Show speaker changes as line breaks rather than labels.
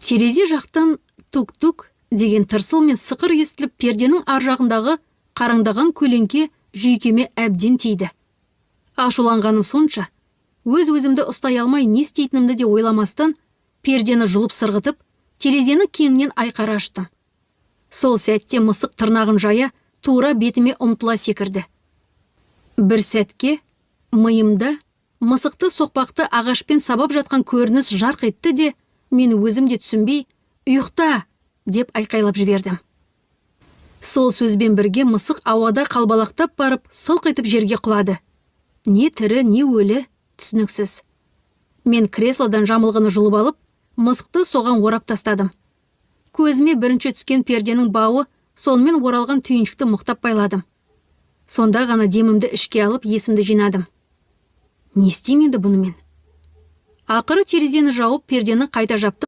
Терезе жақтан тук-тук деген тырсыл мен сықыр естіліп, перденің ар жағындағы қараңдаған көлеңке жүйкеме әбден тиді. Ашуланғаным сонша, өз-өзімді ұстай алмай не істейтінімді де ойламастан, пердені жұлып сырғытып, терезені кеңінен айқара аштым. Сол сәтте мысық тырнағын жая, тура бетіме ұмтыла секірді. Бір сәтке миымда мысықты соқпақты ағашпен сабап жатқан көрініс жарқ етті де, мен өзім де түсінбей, «Ұйықта!» деп айқайлап жібердім. Сол сөзбен бірге мысық ауада қалбалақтап барып, сылқ етіп жерге құлады. Не тірі, не өлі, түсініксіз. Мен креслодан жамылғыны жұлып алып, мысықты соған орап тастадым. Көзіме бірінші түскен перденің бауы, сонымен оралған түйіншікті мықтап байладым. Сонда ғана демімді ішке алып, есімді жинадым. Не істеймін енді бұнымен? Ақыры терезені жауып, пердені қайта жаптым.